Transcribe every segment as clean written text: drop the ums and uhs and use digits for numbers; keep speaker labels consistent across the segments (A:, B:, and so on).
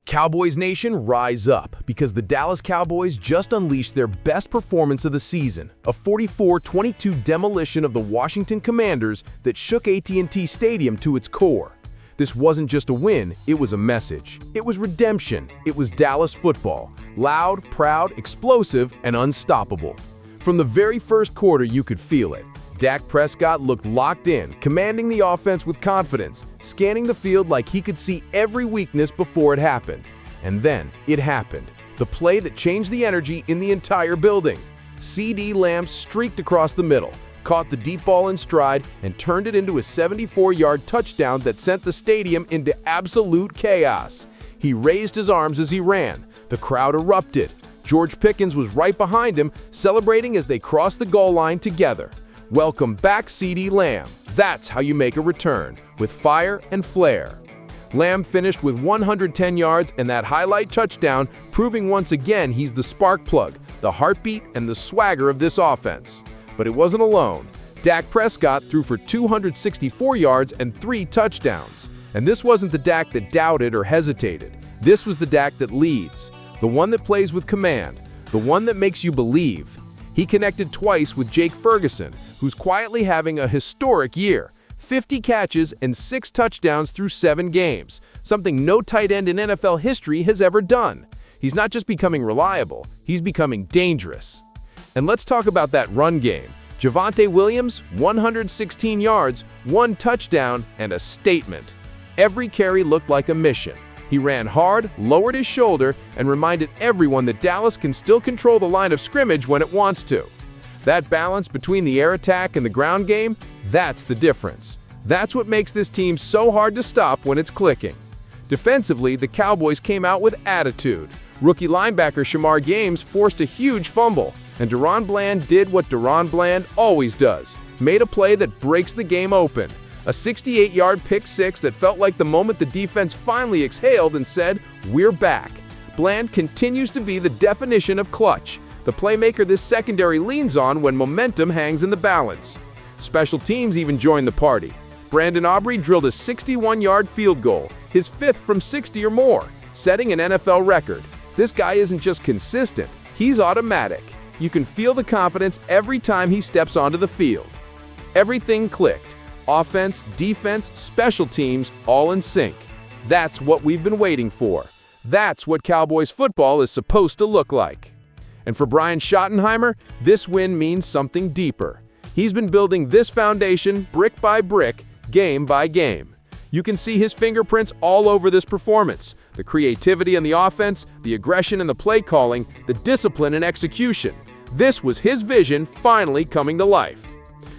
A: Cowboys Nation, rise up, because the Dallas Cowboys just unleashed their best performance of the season, a 44-22 demolition of the Washington Commanders that shook AT&T Stadium to its core. This wasn't just a win, it was a message. It was redemption. It was Dallas football, loud, proud, explosive, and unstoppable. From the very first quarter, you could feel it. Dak Prescott looked locked in, commanding the offense with confidence, scanning the field like he could see every weakness before it happened. And then, it happened. The play that changed the energy in the entire building. CeeDee Lamb streaked across the middle, caught the deep ball in stride, and turned it into a 74-yard touchdown that sent the stadium into absolute chaos. He raised his arms as he ran. The crowd erupted. George Pickens was right behind him, celebrating as they crossed the goal line together. Welcome back, CeeDee Lamb. That's how you make a return, with fire and flair. Lamb finished with 110 yards and that highlight touchdown, proving once again he's the spark plug, the heartbeat, and the swagger of this offense. But it wasn't alone. Dak Prescott threw for 264 yards and 3 touchdowns. And this wasn't the Dak that doubted or hesitated. This was the Dak that leads, the one that plays with command, the one that makes you believe. He connected twice with Jake Ferguson, who's quietly having a historic year. 50 catches and 6 touchdowns through 7 games, something no tight end in NFL history has ever done. He's not just becoming reliable, he's becoming dangerous. And let's talk about that run game. Javonte Williams, 116 yards, 1 touchdown, and a statement. Every carry looked like a mission. He ran hard, lowered his shoulder, and reminded everyone that Dallas can still control the line of scrimmage when it wants to. That balance between the air attack and the ground game, that's the difference. That's what makes this team so hard to stop when it's clicking. Defensively, the Cowboys came out with attitude. Rookie linebacker Shamar Games forced a huge fumble, and DaRon Bland did what DaRon Bland always does, made a play that breaks the game open. A 68-yard pick six that felt like the moment the defense finally exhaled and said, "We're back." Bland continues to be the definition of clutch, the playmaker this secondary leans on when momentum hangs in the balance. Special teams even joined the party. Brandon Aubrey drilled a 61-yard field goal, his 5th from 60 or more, setting an NFL record. This guy isn't just consistent, he's automatic. You can feel the confidence every time he steps onto the field. Everything clicked. Offense, defense, special teams, all in sync. That's what we've been waiting for. That's what Cowboys football is supposed to look like. And for Brian Schottenheimer, this win means something deeper. He's been building this foundation brick by brick, game by game. You can see his fingerprints all over this performance. The creativity in the offense, the aggression in the play calling, the discipline and execution. This was his vision finally coming to life.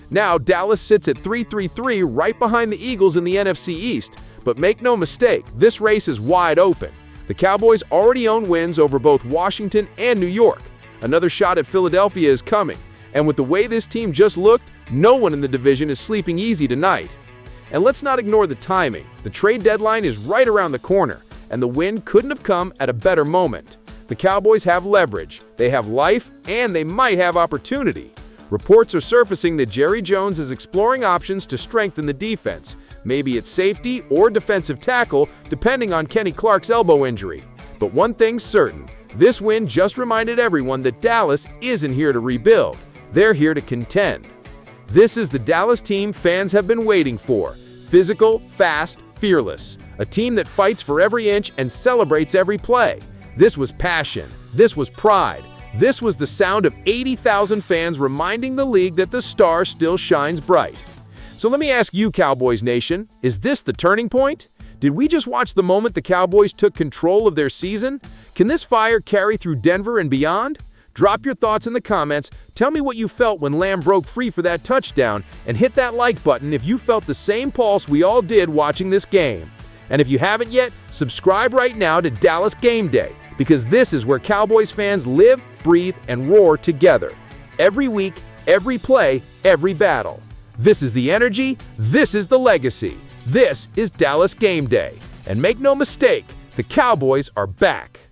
A: Now, Dallas sits at 3-3-3 right behind the Eagles in the NFC East. But make no mistake, this race is wide open. The Cowboys already own wins over both Washington and New York. Another shot at Philadelphia is coming. And with the way this team just looked, no one in the division is sleeping easy tonight. And let's not ignore the timing. The trade deadline is right around the corner, and the win couldn't have come at a better moment. The Cowboys have leverage, they have life, and they might have opportunity. Reports are surfacing that Jerry Jones is exploring options to strengthen the defense. Maybe it's safety or defensive tackle, depending on Kenny Clark's elbow injury. But one thing's certain, this win just reminded everyone that Dallas isn't here to rebuild. They're here to contend. This is the Dallas team fans have been waiting for. Physical, fast, fearless. A team that fights for every inch and celebrates every play. This was passion. This was pride. This was the sound of 80,000 fans reminding the league that the star still shines bright. So let me ask you, Cowboys Nation, is this the turning point? Did we just watch the moment the Cowboys took control of their season? Can this fire carry through Denver and beyond? Drop your thoughts in the comments, tell me what you felt when Lamb broke free for that touchdown, and hit that like button if you felt the same pulse we all did watching this game. And if you haven't yet, subscribe right now to Dallas Game Day, because this is where Cowboys fans live, breathe, and roar together. Every week, every play, every battle. This is the energy, this is the legacy. This is Dallas Game Day. And make no mistake, the Cowboys are back.